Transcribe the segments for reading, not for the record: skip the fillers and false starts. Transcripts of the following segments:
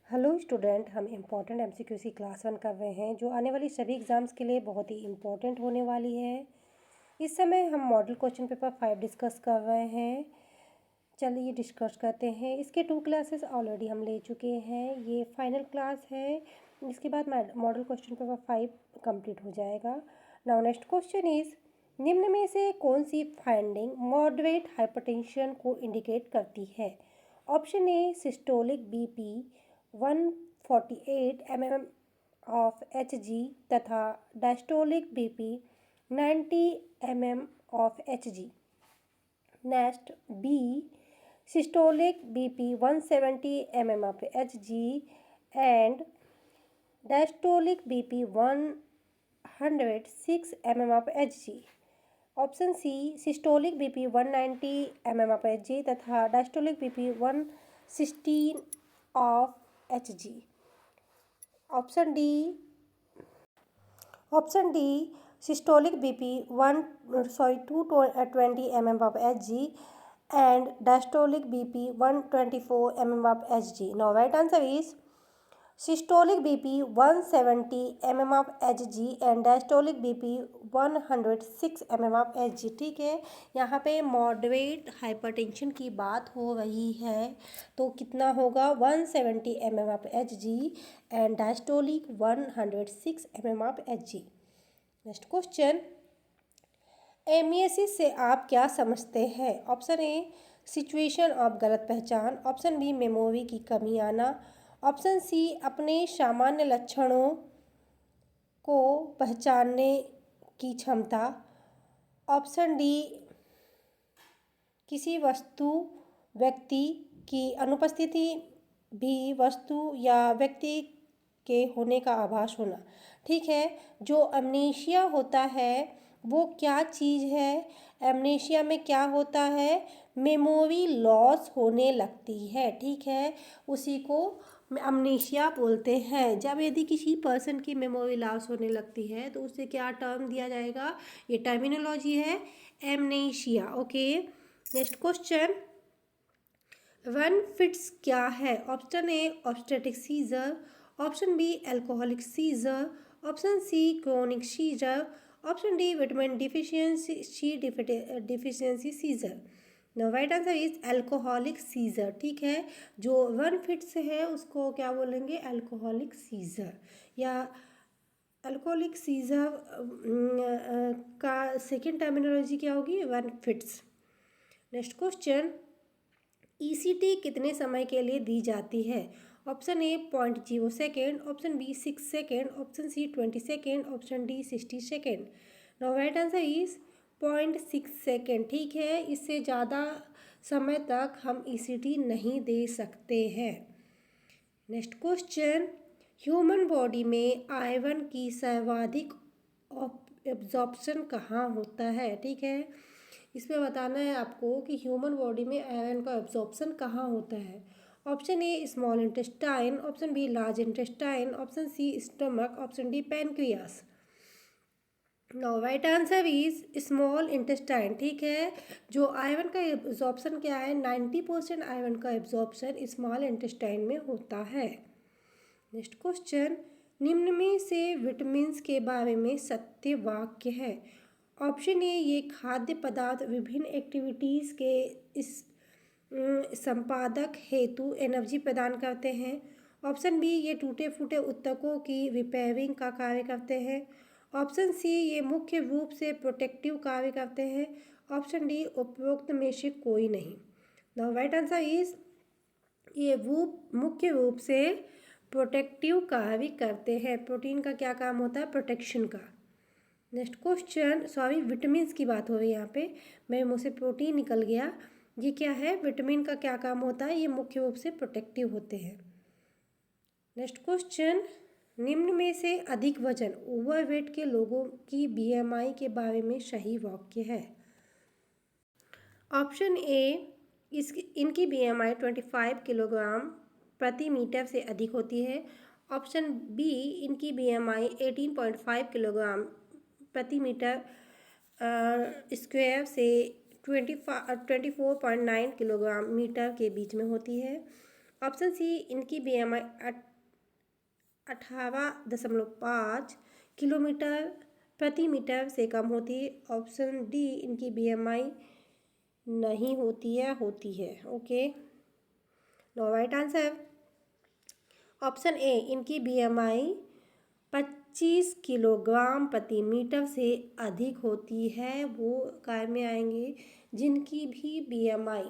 Hello student, हम important MCQs की class 1 कर रहे हैं जो आने वाली सभी एग्ज़ाम्स के लिए बहुत ही इम्पॉर्टेंट होने वाली है। इस समय हम मॉडल क्वेश्चन पेपर 5 डिस्कस कर रहे हैं। चलिए डिस्कस करते हैं। इसके 2 क्लासेस ऑलरेडी हम ले चुके हैं, ये फाइनल क्लास है। इसके बाद मॉडल क्वेश्चन पेपर 5 कंप्लीट हो जाएगा। नाउ नेक्स्ट क्वेश्चन इज, निम्न में से कौन सी फाइंडिंग मॉडरेट हाइपरटेंशन को इंडिकेट करती है? Option A systolic BP 148 mm of Hg तथा diastolic BP 90 mm of Hg। Next B systolic BP 170 mm of Hg and diastolic BP 106 mm of Hg। Option C systolic BP 190 mm of Hg तथा diastolic BP 116 of Hg। Option D systolic BP 220 mm of Hg and diastolic BP 124 mm of Hg। Now right answer is systolic BP 170 mm of Hg and diastolic BP 106 mm of Hg। ठीक है, यहाँ पे moderate hypertension की बात हो रही है तो कितना होगा 170 mm of Hg and diastolic 106 mm of Hg। Next question, emesis से आप क्या समझते हैं? ऑप्शन ए सिचुएशन ऑफ गलत पहचान, ऑप्शन बी मेमोरी की कमी आना, ऑप्शन सी अपने सामान्य लक्षणों को पहचानने की क्षमता, ऑप्शन डी किसी वस्तु व्यक्ति की अनुपस्थिति भी वस्तु या व्यक्ति के होने का आभास होना। ठीक है, जो अमनेशिया होता है वो क्या चीज़ है? एमनेशिया में क्या होता है? मेमोरी लॉस होने लगती है। ठीक है, उसी को अमनेशिया बोलते हैं। जब यदि किसी पर्सन की मेमोरी लॉस होने लगती है तो उसे क्या टर्म दिया जाएगा? ये टर्मिनोलॉजी है amnesia. Okay, next question, one fits क्या है? Option A obstetric seizure, option B alcoholic seizure, option C chronic seizure, option D vitamin deficiency seizure. No right answer is alcoholic seizure. ठीक है, जो one fits है उसको क्या बोलेंगे? Alcoholic seizure या अल्कोहलिक सीजर का सेकेंड टर्मिनोलॉजी क्या होगी? One fits. Next question, ECT कितने समय के लिए दी जाती है? Option A 0.0 second, option B 6 second, option C 20 second, option D 60 second. Now right answer is 0.6 second. ठीक है, इससे ज़्यादा समय तक हम ईसीटी नहीं दे सकते हैं। नेक्स्ट क्वेश्चन, ह्यूमन बॉडी में आयरन की सर्वाधिक एब्जॉर्प्शन कहाँ होता है? ठीक है, इसमें बताना है आपको कि ह्यूमन बॉडी में आयरन का एब्जॉर्प्शन कहाँ होता है। Option A small intestine, option B large intestine, option C stomach, option D pancreas. Now right answer is small intestine. ठीक है, जो आयरन का एब्जॉर्प्शन क्या है? 90% आयरन का एब्जॉर्प्शन स्मॉल इंटेस्टाइन में होता है। नेक्स्ट क्वेश्चन, निम्न में से विटामिन्स के बारे में सत्य वाक्य है? ऑप्शन ए ये खाद्य पदार्थ विभिन्न एक्टिविटीज़ के इस संपादक हेतु एनर्जी प्रदान करते हैं। ऑप्शन बी ये टूटे फूटे ऊतकों की रिपेयरिंग का कार्य करते हैं। ऑप्शन सी ये मुख्य रूप से प्रोटेक्टिव कार्य करते हैं। ऑप्शन डी उपरोक्त में से कोई नहीं। नाउ राइट आंसर इज ये मुख्य रूप से प्रोटेक्टिव कार्य करते हैं। प्रोटीन का क्या काम होता है? प्रोटेक्शन का। नेक्स्ट क्वेश्चन, सॉरी विटामिन्स की बात हो रही है यहाँ पे, मेरे मुँह से प्रोटीन निकल गया। ये क्या है? विटामिन का क्या काम होता है? ये मुख्य रूप से प्रोटेक्टिव होते हैं। नेक्स्ट क्वेश्चन, निम्न में से अधिक वजन ओवरवेट के लोगों की बीएमआई के बारे में सही वाक्य है? ऑप्शन ए इनकी बीएमआई 25 किलोग्राम प्रति मीटर से अधिक होती है। ऑप्शन बी इनकी बीएमआई 18.5 किलोग्राम प्रति मीटर स्क्वायर से 24.9 किलोग्राम मीटर के बीच में होती है। ऑप्शन सी, इनकी BMI 58.5 किलोमीटर प्रति मीटर से कम होती है। ऑप्शन डी, इनकी BMI नहीं होती है। Okay, no right answer. Option A, इनकी BMI 25 किलोग्राम प्रति मीटर से अधिक होती है। वो काय में आएंगे जिनकी भी BMI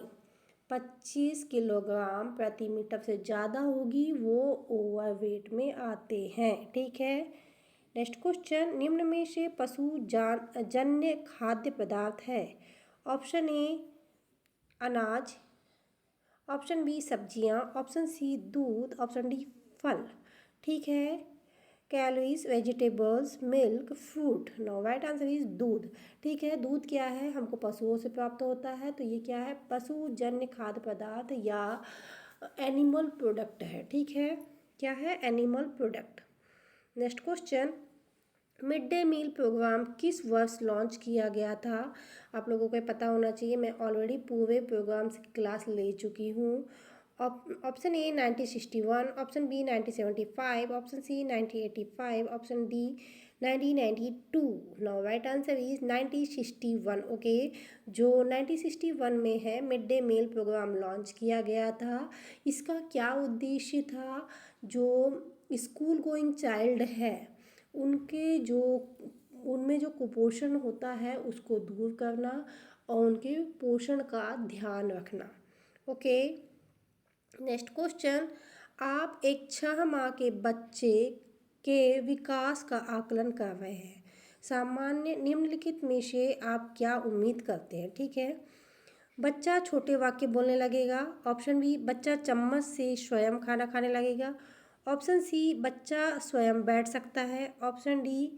25 किलोग्राम प्रति मीटर से ज़्यादा होगी, वो ओवरवेट में आते हैं। ठीक है, नेक्स्ट क्वेश्चन, निम्न में से पशु जन्य खाद्य पदार्थ है। ऑप्शन ए अनाज, ऑप्शन बी सब्जियां, ऑप्शन सी दूध, ऑप्शन डी फल। ठीक है, calories, vegetables, milk, fruit. No right answer is दूध। ठीक है, दूध क्या है, हमको पशुओं से प्राप्त होता है, तो ये क्या है, पशुजन्य खाद्य पदार्थ या एनिमल प्रोडक्ट है। ठीक है, क्या है, animal product. Next question, mid day meal program किस वर्ष लॉन्च किया गया था। आप लोगों को पता होना चाहिए, मैं ऑलरेडी पूरे प्रोग्राम्स की क्लास ले चुकी हूँ। Option A 1961, option B 1975, option C 1985, option D 1992। Now right answer is 1961। Okay, जो 1961 में है, mid day meal programme launch किया गया था। इसका क्या उद्देश्य था, जो स्कूल गोइंग चाइल्ड है उनके जो उनमें जो कुपोषण होता है उसको दूर करना और उनके पोषण का ध्यान रखना। ओके, नेक्स्ट क्वेश्चन, आप एक 6 माह के बच्चे के विकास का आकलन कर रहे हैं। सामान्य निम्नलिखित में से आप क्या उम्मीद करते हैं। ठीक है, बच्चा छोटे वाक्य बोलने लगेगा। ऑप्शन बी, बच्चा चम्मच से स्वयं खाना खाने लगेगा। ऑप्शन सी, बच्चा स्वयं बैठ सकता है। ऑप्शन डी,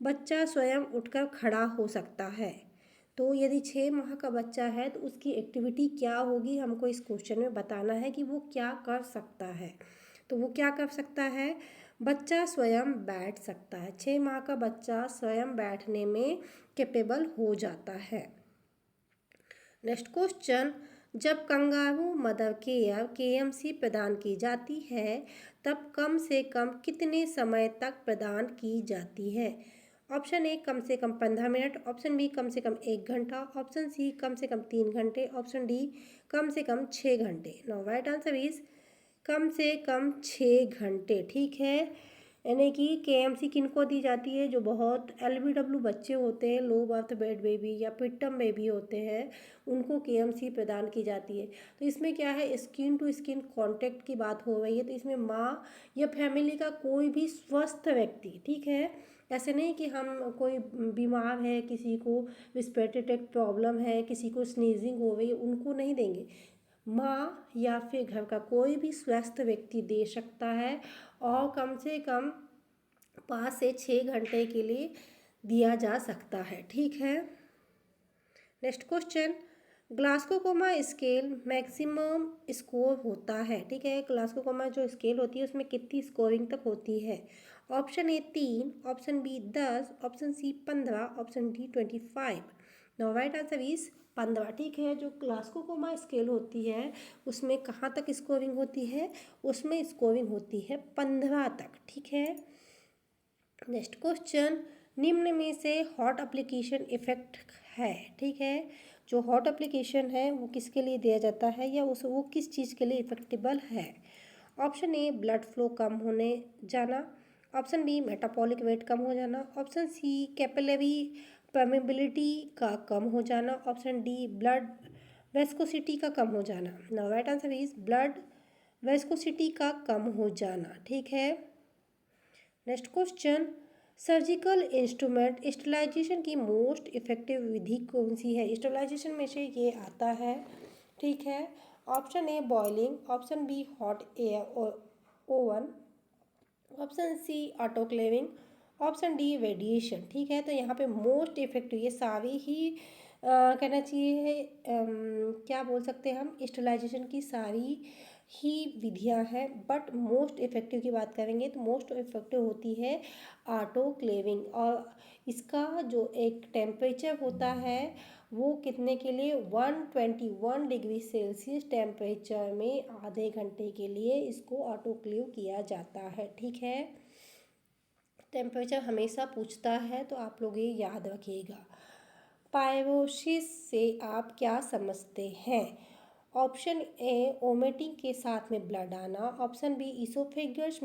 बच्चा स्वयं उठकर खड़ा हो सकता है। तो यदि 6 माह का बच्चा है तो उसकी एक्टिविटी क्या होगी, हमको इस क्वेश्चन में बताना है कि वो क्या कर सकता है। तो वो क्या कर सकता है, बच्चा स्वयं बैठ सकता है। 6 माह का बच्चा स्वयं बैठने में कैपेबल हो जाता है। नेक्स्ट क्वेश्चन, जब कंगारू मदर केयर KMC प्रदान की जाती है तब कम से कम कितने समय तक प्रदान की जाती है। ऑप्शन ए, कम से कम 15 मिनट, ऑप्शन बी, कम से कम 1 घंटा, ऑप्शन सी, कम से कम 3 घंटे, ऑप्शन डी, कम से कम 6 घंटे। Now right answer is come से कम 6 घंटे। ठीक है, यानी कि KMC किनको दी जाती है, जो बहुत LBW बच्चे होते हैं, लो बर्थ वेट बेबी या पिट्टम बेबी होते हैं, उनको KMC प्रदान की जाती है। तो इसमें क्या है, स्किन टू स्किन कांटेक्ट की बात हो रही है, तो इसमें माँ या फैमिली का कोई भी स्वस्थ व्यक्ति, ठीक है, ऐसे नहीं कि हम कोई बीमार है, किसी को रिस्पिरेटरी प्रॉब्लम है, किसी को स्नीजिंग हो रही है, उनको नहीं देंगे। माँ या फिर घर का कोई भी स्वस्थ व्यक्ति दे सकता है और कम से कम 5 से 6 घंटे के लिए दिया जा सकता है। ठीक है, next question, Glasgow coma scale maximum score होता है। ठीक है, ग्लास्को कोमा जो स्केल होती है उसमें कितनी स्कोरिंग तक होती है। Option A 3, option B 10, option C 15, option D 25। No right answer is 15। ठीक है, जो ग्लास्को कोमा स्केल होती है उसमें कहाँ तक स्कोरिंग होती है, उसमें स्कोरिंग होती है 15 तक। ठीक है, नेक्स्ट क्वेश्चन, निम्न में से हॉट एप्लीकेशन इफेक्ट है। ठीक है, जो हॉट एप्लीकेशन है वो किसके लिए दिया जाता है या वो किस चीज़ के लिए इफेक्टेबल है। ऑप्शन ए, ब्लड फ्लो कम होने जाना, ऑप्शन बी, मेटाबॉलिक वेट कम हो जाना, ऑप्शन सी, कैपिलरी परमेबिलिटी का कम हो जाना, ऑप्शन डी, ब्लड वेस्कोसिटी का कम हो जाना। Now right answer is blood viscosity का कम हो जाना। ठीक है, next question, surgical instrument sterilisation की मोस्ट इफेक्टिव विधि कौन सी है। स्टेरिलाइजेशन में से ये आता है। ठीक है, option A boiling, option B hot air oven, option C autoclaving, option D radiation. ठीक है, तो यहाँ पे मोस्ट इफेक्टिव ये सारी ही कहना चाहिए क्या बोल सकते हैं हम, स्टेरिलाइजेशन की सारी ही विधियां हैं, बट मोस्ट इफ़ेक्टिव की बात करेंगे तो मोस्ट इफ़ेक्टिव होती है ऑटोक्लेविंग। और इसका जो एक टेम्परेचर होता है वो कितने के लिए 121 डिग्री सेल्सियस टेम्परेचर में आधे घंटे के लिए इसको ऑटोक्लेव किया जाता है। ठीक है, टेम्परेचर हमेशा पूछता है तो आप लोग ये याद रखिएगा। पाइरोसिस से आप क्या समझते हैं? ऑप्शन ए वोमिटिंग के साथ में ब्लड आना, ऑप्शन बी इसोफेगस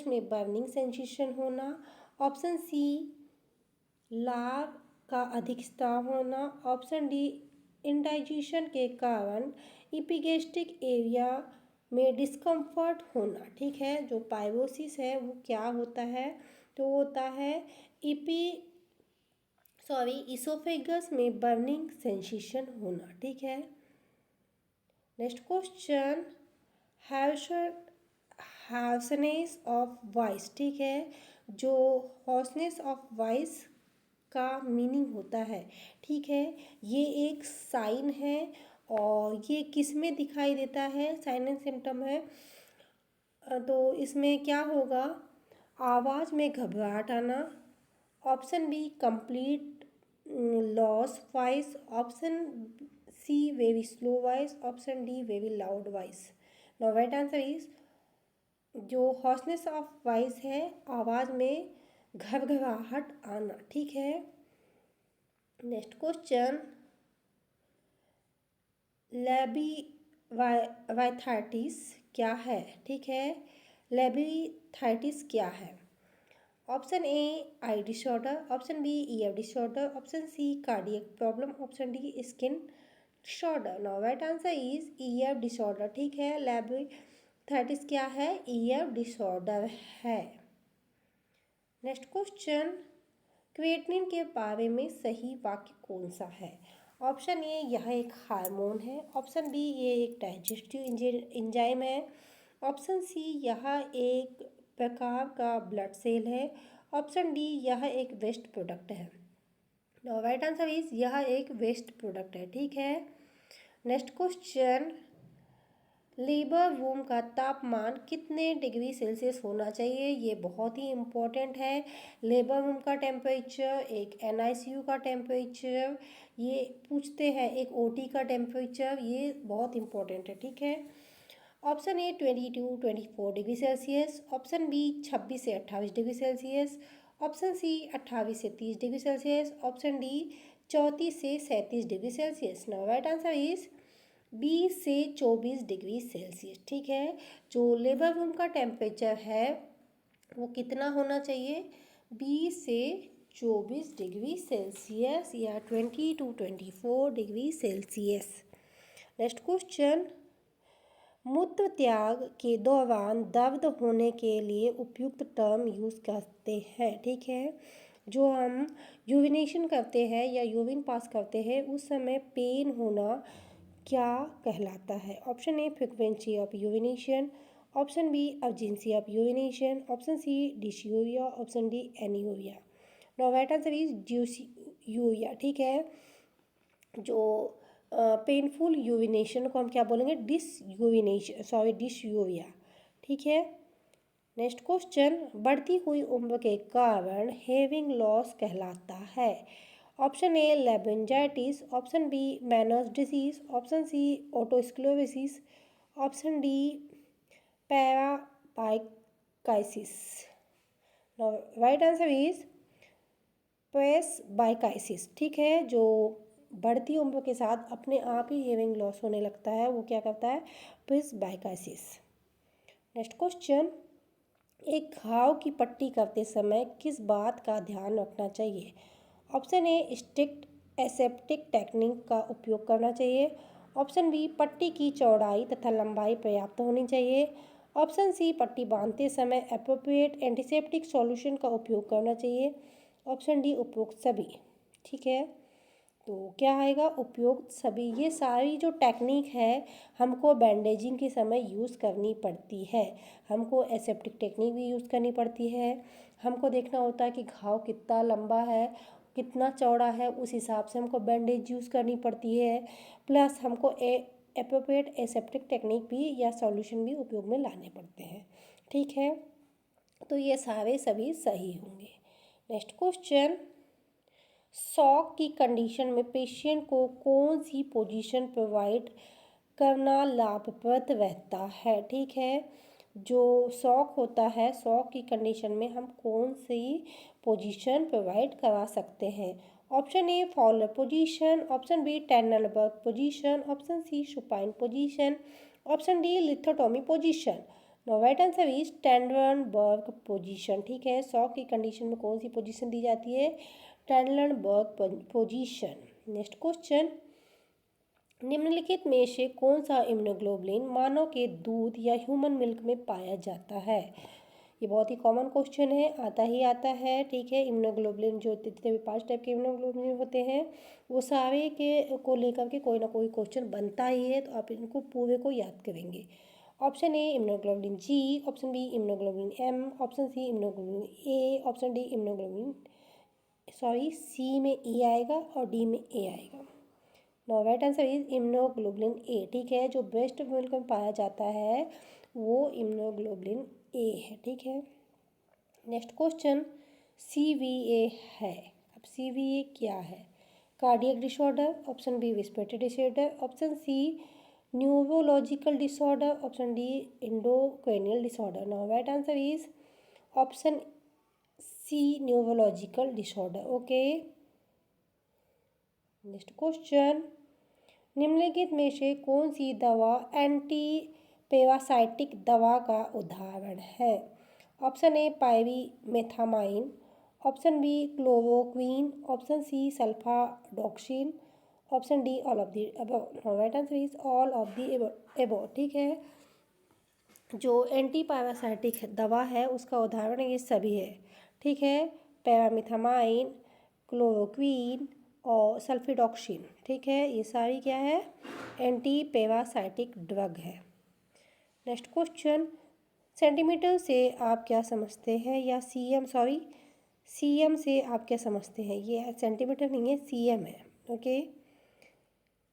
में बर्निंग सेंसेशन होना, ऑप्शन सी लार का अधिक स्त्राव होना, ऑप्शन डी इंडाइजेशन के कारण इपिगेस्ट्रिक एरिया में डिस्कम्फर्ट होना। ठीक है, जो पाइरोसिस है वो क्या होता है, तो होता है इसोफेगस में बर्निंग सेंसेशन होना। ठीक है, नेक्स्ट क्वेश्चन, हार्सनेस ऑफ वॉइस। ठीक है, जो हॉर्सनेस ऑफ वॉइस का मीनिंग होता है, ठीक है, ये एक साइन है और ये किस में दिखाई देता है, साइन एंड सिम्टम है। तो इसमें क्या होगा, आवाज़ में घबराहट आना, option B complete loss voice, option C very slow voice, option D very loud voice. Now right answer is जो हॉर्सनेस ऑफ वॉइस है, आवाज़ में घबघबाहट आना। ठीक है, नेक्स्ट क्वेश्चन, लेबीवाइथाइटिस क्या है? ठीक है, लेबीथाइटिस क्या है? Option A eye disorder, option B ear disorder, option C cardiac problem, option D skin disorder. Now right answer is ear disorder. ठीक है, लेबीथाइटिस क्या है? ईयर डिसऑर्डर है। नेक्स्ट क्वेश्चन, क्रिएटिनिन के बारे में सही वाक्य कौन सा है? ऑप्शन ए यह एक हार्मोन है, ऑप्शन बी ये एक डाइजेस्टिव एंजाइम है, ऑप्शन सी यह एक प्रकार का ब्लड सेल है, ऑप्शन डी यह एक वेस्ट प्रोडक्ट है। राइट आंसर इज यह एक वेस्ट प्रोडक्ट है। ठीक है, नेक्स्ट क्वेश्चन, लेबर रूम का तापमान कितने डिग्री सेल्सियस होना चाहिए? ये बहुत ही इम्पोर्टेंट है। लेबर रूम का टेम्परेचर, एक NICU का टेम्परेचर, ये पूछते हैं, एक OT का टेम्परेचर, ये बहुत इम्पोर्टेंट है। ठीक है, option A 22-24 degree Celsius, option B 26 से 28 डिग्री सेल्सियस, ऑप्शन सी 28 से 30 डिग्री सेल्सियस, ऑप्शन डी 34 से 37 degree Celsius. Now right answer is 20 से 24 डिग्री सेल्सियस। ठीक है, जो लेबर रूम का टेम्परेचर है वो कितना होना चाहिए? 20 से 24 डिग्री सेल्सियस या 20 to 24 degree Celsius. Next question, मूत्र त्याग के दौरान दर्द होने के लिए उपयुक्त टर्म यूज़ करते हैं। ठीक है, जो हम यूरिनेशन करते हैं या यूरिन पास करते हैं उस समय पेन होना क्या कहलाता है? Option A frequency of urination, option B urgency of urination, option C dysuria, option D anuria. Now right answer is dysuria. ठीक है, जो पेनफुल यूरिनेशन को हम क्या बोलेंगे? डिस्यूरिया। ठीक है, नेक्स्ट क्वेश्चन, बढ़ती हुई उम्र के कारण हेयरिंग लॉस कहलाता है। Option A labyrinthitis, option B Meniere's disease, option C otosclerosis, option D presbycusis. Right answer is presbycusis. ठीक है, जो बढ़ती उम्र के साथ अपने आप ही हेयरिंग लॉस होने लगता है वो क्या करता है? प्रेसबाइकाइसिस। नेक्स्ट क्वेश्चन, एक घाव की पट्टी करते समय किस बात का ध्यान रखना चाहिए? Option A strict aseptic technique का उपयोग करना चाहिए, ऑप्शन बी पट्टी की चौड़ाई तथा लंबाई पर्याप्त होनी चाहिए, ऑप्शन सी पट्टी बांधते समय एप्रोप्रिएट एंटीसेप्टिक सॉल्यूशन का उपयोग करना चाहिए, ऑप्शन डी उपयुक्त सभी। ठीक है, तो क्या आएगा? उपयुक्त सभी। ये सारी जो टेक्निक है हमको बैंडेजिंग के समय यूज़ करनी पड़ती है, हमको एसेप्टिक टेक्निक भी यूज़ करनी पड़ती है, हमको देखना होता है कि घाव कितना लंबा है कितना चौड़ा है, उस हिसाब से हमको बैंडेज यूज़ करनी पड़ती है, प्लस हमको एप्रोप्रिएट एसेप्टिक टेक्निक भी या सॉल्यूशन भी उपयोग में लाने पड़ते हैं। ठीक है, तो ये सारे सभी सही होंगे। नेक्स्ट क्वेश्चन, शॉक की कंडीशन में पेशेंट को कौन सी पोजीशन प्रोवाइड करना लाभप्रद रहता है। ठीक है, जो शॉक होता है, शॉक की कंडीशन में हम कौन सी पोजीशन प्रोवाइड करा सकते हैं। Option A Fowler position, option B Trendelenburg position, option C supine position, option D lithotomy position. No right answer is Trendelenburg position. ठीक है, शॉक की कंडीशन में कौन सी पोजीशन दी जाती है, टेनलबर्ग पोजीशन। नेक्स्ट क्वेश्चन, निम्नलिखित में से कौन सा इम्यूनोग्लोबुलिन मानव के दूध या ह्यूमन मिल्क में पाया जाता है। ये बहुत ही कॉमन क्वेश्चन है, आता ही आता है। ठीक है, इम्यूनोग्लोबुलिन जो जितने भी 5 टाइप के इम्यूनोग्लोबुलिन होते हैं वो सारे के को लेकर के कोई ना कोई क्वेश्चन बनता ही है, तो आप इनको पूरे को याद करेंगे। Option A immunoglobulin G, option B immunoglobulin M, option C immunoglobulin A, option D immunoglobulin C में ई आएगा और डी में ए आएगा। No right answer is immunoglobulin A. ठीक है, जो ब्रेस्ट मिल्क में पाया जाता है वो इम्यूनोग्लोबुलिन ए है। ठीक है, नेक्स्ट क्वेश्चन, CVA है। अब CVA क्या है, cardiac disorder, option B respiratory disorder, option C neurological disorder, option D endocrinal disorder. No right answer is option C neurological disorder. Okay, next question, निम्नलिखित में से कौन सी दवा एंटी पैरासाइटिक दवा का उदाहरण है। Option A pyrimethamine, option B chloroquine, option C sulfadoxine, option D all of the above. Right answer is all of the above. ठीक है, जो एंटी पैरासाइटिक दवा है उसका उदाहरण ये सभी है। ठीक है, पैरामिथामाइन, क्लोरोक्वीन और सल्फाडॉक्सिन। ठीक है, ये सारी क्या है, एंटी पैरासाइटिक ड्रग है। नेक्स्ट क्वेश्चन, सेंटीमीटर से आप क्या समझते हैं, या सीएम से आप क्या समझते हैं। ये सेंटीमीटर नहीं है, सीएम है। ओके,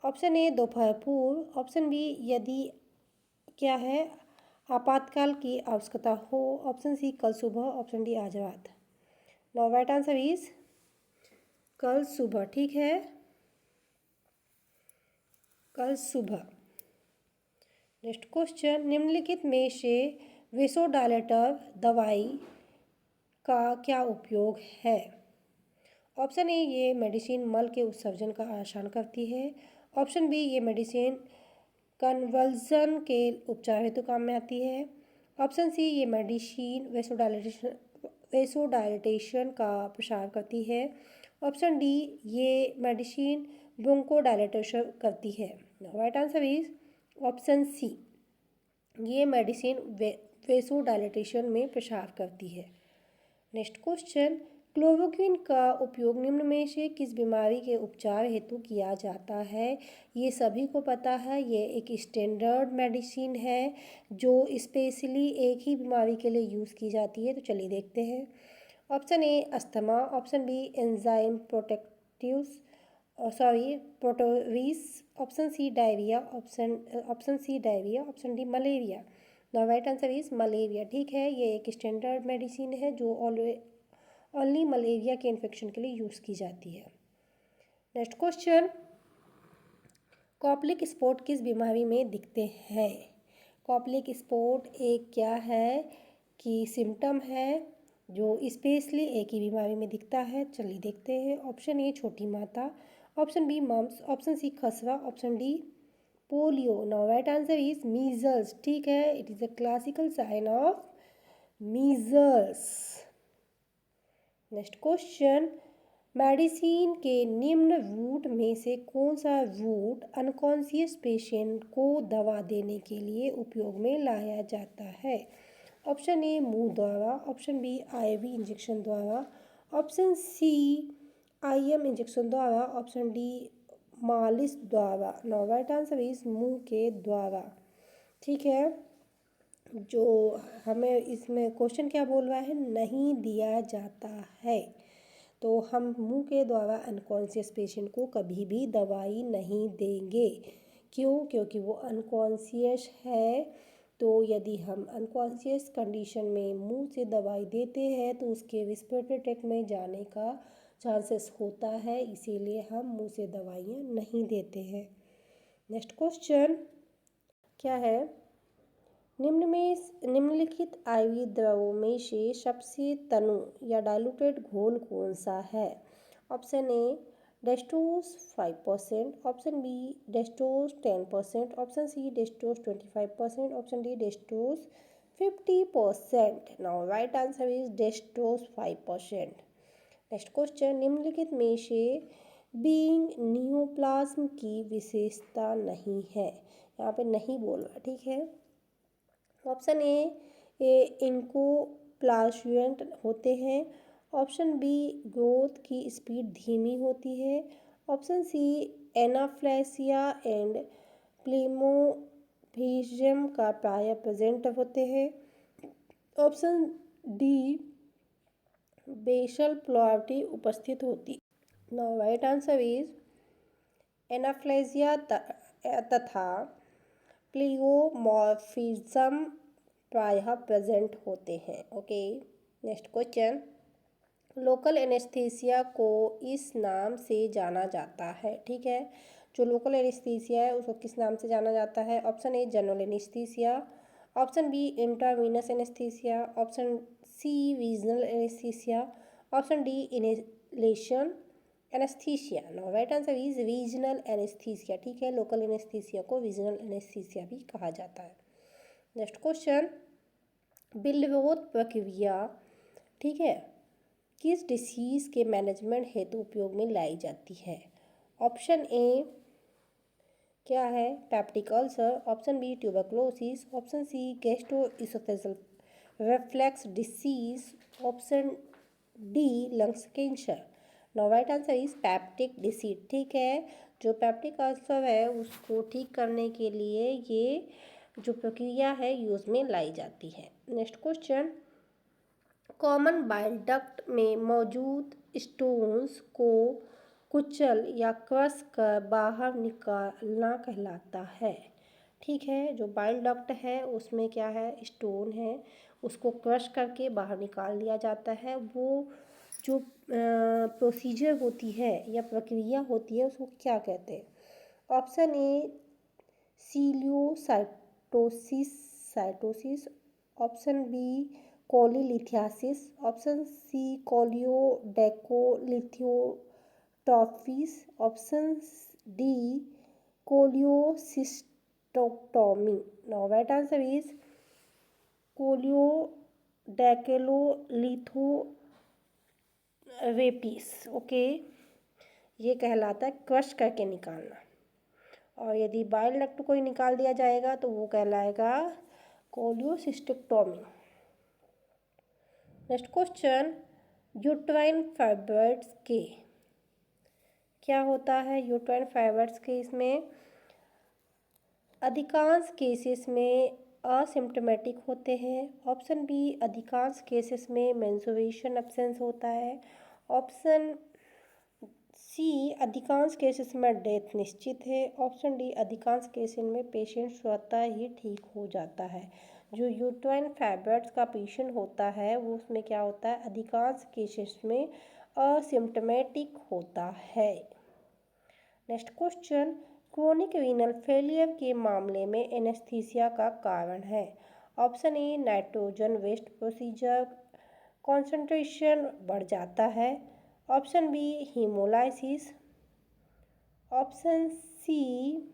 ऑप्शन ए दोपहर पूर्व, ऑप्शन बी यदि क्या है आपातकाल की आवश्यकता हो, ऑप्शन सी कल सुबह, ऑप्शन डी आज रात। नो राइट आंसर इज कल सुबह। ठीक है, कल सुबह। नेक्स्ट क्वेश्चन, निम्नलिखित में से वेसोडायलेटर दवाई का क्या उपयोग है। ऑप्शन ए ये मेडिसिन मल के उत्सर्जन का आसान करती है, ऑप्शन बी ये मेडिसिन कन्वल्जन के उपचार हेतु काम में आती है, ऑप्शन सी ये मेडिसिन वेसोडायलेटेशन का प्रसार करती है, ऑप्शन डी ये मेडिसिन ब्रोंकोडायलेटेशन करती है। Right answer is option C, ये मेडिसिन वेसोडायलेटेशन में प्रसार करती है। नेक्स्ट क्वेश्चन, क्लोरोक्विन का उपयोग निम्न में से किस बीमारी के उपचार हेतु किया जाता है। ये सभी को पता है, ये एक स्टैंडर्ड मेडिसिन है जो स्पेशली एक ही बीमारी के लिए यूज़ की जाती है। तो चलिए देखते हैं। Option A asthma, option B enzyme protovis, option C diarrhoea, option C diarrhoea, option D malaria. The right answer is malaria. ठीक है, ये एक स्टैंडर्ड मेडिसिन है जो ओनली मलेरिया के इन्फेक्शन के लिए यूज़ की जाती है। नेक्स्ट क्वेश्चन, कॉप्लिक स्पॉट किस बीमारी में दिखते हैं। कॉप्लिक स्पॉट एक क्या है कि सिम्टम है जो स्पेशली एक ही बीमारी में दिखता है। चलिए देखते हैं। ऑप्शन ए छोटी माता, option B mumps, option C खसरा, option D polio. Now right answer is measles. ठीक है, it is a classical sign of measles. Next question, medicine के निम्न रूट में से कौन सा रूट अनकॉन्शियस पेशेंट को दवा देने के लिए उपयोग में लाया जाता है। ऑप्शन ए मुंह द्वारा, ऑप्शन बी आईवी इंजेक्शन द्वारा, ऑप्शन सी आईएम इंजेक्शन द्वारा, ऑप्शन डी मालिश द्वारा। नो राइट आंसर इज मुंह के द्वारा। ठीक है, जो हमें इसमें क्वेश्चन क्या बोल रहा है, नहीं दिया जाता है। तो हम मुंह के द्वारा अनकॉन्शियस पेशेंट को कभी भी दवाई नहीं देंगे, क्यों? क्योंकि वो अनकॉन्शियस है। तो यदि हम अनकॉन्शियस कंडीशन में मुंह से दवाई देते हैं तो उसके रेस्पिरेटरी ट्रैक्ट में जाने का चांसेस होता है, इसीलिए हम मुंह से दवाइयाँ नहीं देते हैं। नेक्स्ट क्वेश्चन क्या है? निम्नलिखित IV द्रवों में से सबसे तनु या डाइल्यूटेड घोल कौन सा है? Option A dextrose 5%, option B dextrose 10%, option C dextrose 25%, option D dextrose 50%। Now right answer is dextrose 5%। Next question निम्नलिखित में से बीइंग नियोप्लाज्म की विशेषता नहीं है। यहाँ पे नहीं बोल रहा, ठीक है। ऑप्शन ए इनको प्लाज्युएंट होते हैं, ऑप्शन बी ग्रोथ की स्पीड धीमी होती है, ऑप्शन सी एनाफ्लेसिया एंड प्लीमोफिजियम का प्राय प्रेजेंट होते हैं, ऑप्शन डी बेसल प्लॉटी उपस्थित होती। नाउ राइट आंसर इज एनाफ्लेसिया तथा प्लीओमॉर्फिज्म प्रायः प्रेजेंट होते हैं। Okay, next question local anaesthesia को इस नाम से जाना जाता है, ठीक है। जो लोकल एनेस्थीसिया है उसको किस नाम से जाना जाता है? Option A general anaesthesia, option B intravenous anaesthesia, option C regional anaesthesia, option D inhalation anaesthesia. Now right answer is regional anaesthesia, ठीक है। लोकल एनेस्थीसिया को रीजनल एनेस्थीसिया भी कहा जाता है। नेक्स्ट क्वेश्चन बिलरोथ प्रक्रिया, ठीक है, किस डिसीज़ के मैनेजमेंट हेतु उपयोग में लाई जाती है? ऑप्शन ए क्या है? Peptic ulcer, option B tuberculosis, option C gastroesophageal reflux disease, option D lungs cancer. Now right answer is peptic disease, ठीक है। जो पैप्टिक अल्सर है उसको ठीक करने के लिए ये जो प्रक्रिया है यूज में लाई जाती है। Next question common bile duct में मौजूद स्टोन्स को कुचल या क्रश कर बाहर निकालना कहलाता है, ठीक है। जो बाइल डक्ट है उसमें क्या है? स्टोन है, उसको क्रश करके बाहर निकाल दिया जाता है। वो जो प्रोसीजर होती है या प्रक्रिया होती है उसको क्या कहते हैं? Option A cytosis, option B cholelithiasis, option C choledocholithiasis, option D cholecystectomy. Now right answer is choledocholithiasis. Okay, ये कहलाता है क्रश करके निकालना। और यदि बाइल डक्ट को ही निकाल दिया जाएगा तो वो कहलाएगा कोलियोसिस्टेक्टोमी। नेक्स्ट क्वेश्चन यूट्राइन फाइब्रॉइड्स के क्या होता है? यूट्राइन फाइब्रॉइड्स के इसमें अधिकांश केसेस में असिम्प्टोमेटिक होते हैं, ऑप्शन बी अधिकांश केसेस में मेंस्ट्रुएशन एब्सेंस होता है, ऑप्शन सी अधिकांश केसेस में डेथ निश्चित है, ऑप्शन डी अधिकांश केसेस में पेशेंट स्वतः ही ठीक हो जाता है। जो यूट्राइन फाइब्रॉइड्स का पेशेंट होता है वो उसमें क्या होता है? अधिकांश केसेस में असिम्प्टोमेटिक होता है। Next question chronic renal failure के मामले में एनेस्थीसिया का कारण है। Option A nitrogen waste procedure concentration बढ़ जाता है, option B haemolysis, option C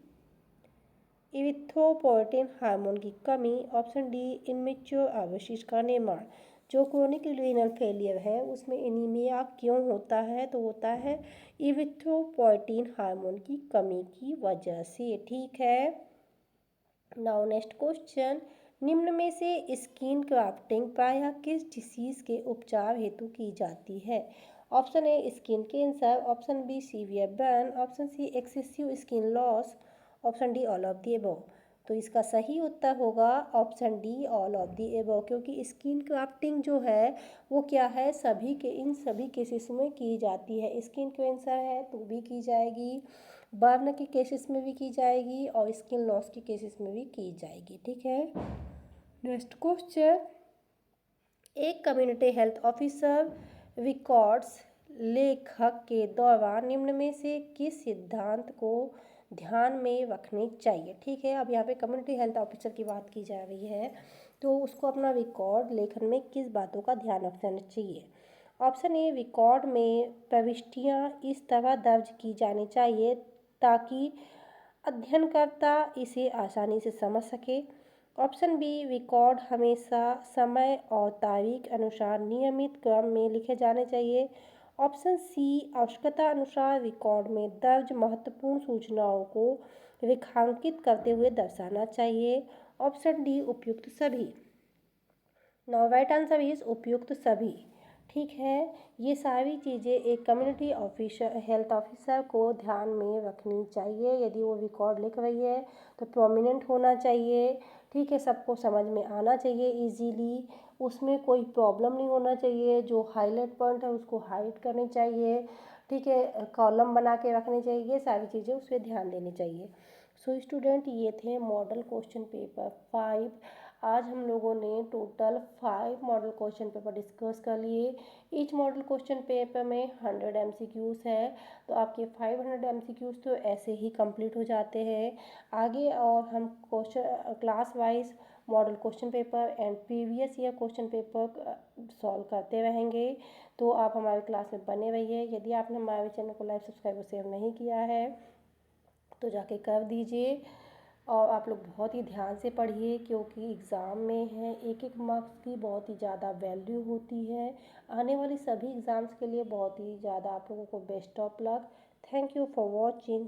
erythropoietin hormone की कमी, ऑप्शन डी इमेच्योर अवशेष का निर्माण। जो क्रोनिक रीनल फेलियर है उसमें एनीमिया क्यों होता है? तो होता है इरिथ्रोपोएटिन हार्मोन की कमी की वजह से, ठीक है। नाउ नेक्स्ट क्वेश्चन निम्न में से स्किन ग्राफ्टिंग प्रायः किस डिसीज के उपचार हेतु की जाती है? Option A skin cancer, option B severe burn, option C excessive skin loss, option D all of the above. तो इसका सही उत्तर होगा option D all of the above, क्योंकि स्किन ग्राफ्टिंग जो है वो क्या है? इन सभी केसेस में की जाती है। स्किन कैंसर है तो भी की जाएगी, बर्न के केसेस में भी की जाएगी और स्किन लॉस के केसेस में भी की जाएगी। ठीक है, नेक्स्ट क्वेश्चन, एक कम्युनिटी हेल्थ ऑफिसर रिकॉर्ड्स लेखक के दौरान निम्न में से किस सिद्धांत को ध्यान में रखने चाहिए। ठीक है, अब यहाँ पे कम्युनिटी हेल्थ ऑफिसर की बात की जा रही है, तो उसको अपना रिकॉर्ड लेखन में किस बातों का ध्यान रखना चाहिए। ऑप्शन ए, रिकॉर्ड में प्रविष्टियाँ इस तरह दर्ज की जानी चाहिए ताकि अध्ययनकर्ता इसे आसानी से समझ सके। ऑप्शन बी, रिकॉर्ड हमेशा समय और तारीख अनुसार नियमित क्रम में लिखे जाने चाहिए। ऑप्शन सी, आवश्यकता अनुसार रिकॉर्ड में दर्ज महत्वपूर्ण सूचनाओं को रेखांकित करते हुए दर्शाना चाहिए। ऑप्शन डी, उपयुक्त सभी। नाउ राइट आंसर इज उपयुक्त सभी। ठीक है, ये सारी चीज़ें एक कम्युनिटी ऑफिसर हेल्थ ऑफिसर को ध्यान में रखनी चाहिए। यदि वो रिकॉर्ड लिख रही है तो प्रोमिनेंट होना चाहिए। ठीक है, सबको समझ में आना चाहिए इजीली, उसमें कोई प्रॉब्लम नहीं होना चाहिए। जो हाईलाइट पॉइंट है उसको हाईलाइट करनी चाहिए। ठीक है, कॉलम बना के रखनी चाहिए, ये सारी चीज़ें उस पर ध्यान देनी चाहिए। सो स्टूडेंट, ये थे मॉडल क्वेश्चन पेपर 5। आज हम लोगों ने total 5 model question paper discuss कर लिए। ईच मॉडल क्वेश्चन पेपर में 100 MCQs है, तो आपके 500 MCQs तो ऐसे ही कंप्लीट हो जाते हैं। आगे और हम question class wise model question paper and previous year question paper solve करते रहेंगे, तो आप हमारे क्लास में बने रहिए। यदि आपने हमारे चैनल को लाइक सब्सक्राइब और शेयर नहीं किया है तो जाके कर दीजिए। और आप लोग बहुत ही ध्यान से पढ़िए, क्योंकि एग्ज़ाम में है एक एक मार्क्स की बहुत ही ज़्यादा वैल्यू होती है। आने वाली सभी एग्ज़ाम्स के लिए बहुत ही ज़्यादा आप लोगों को best of luck. Thank you for watching.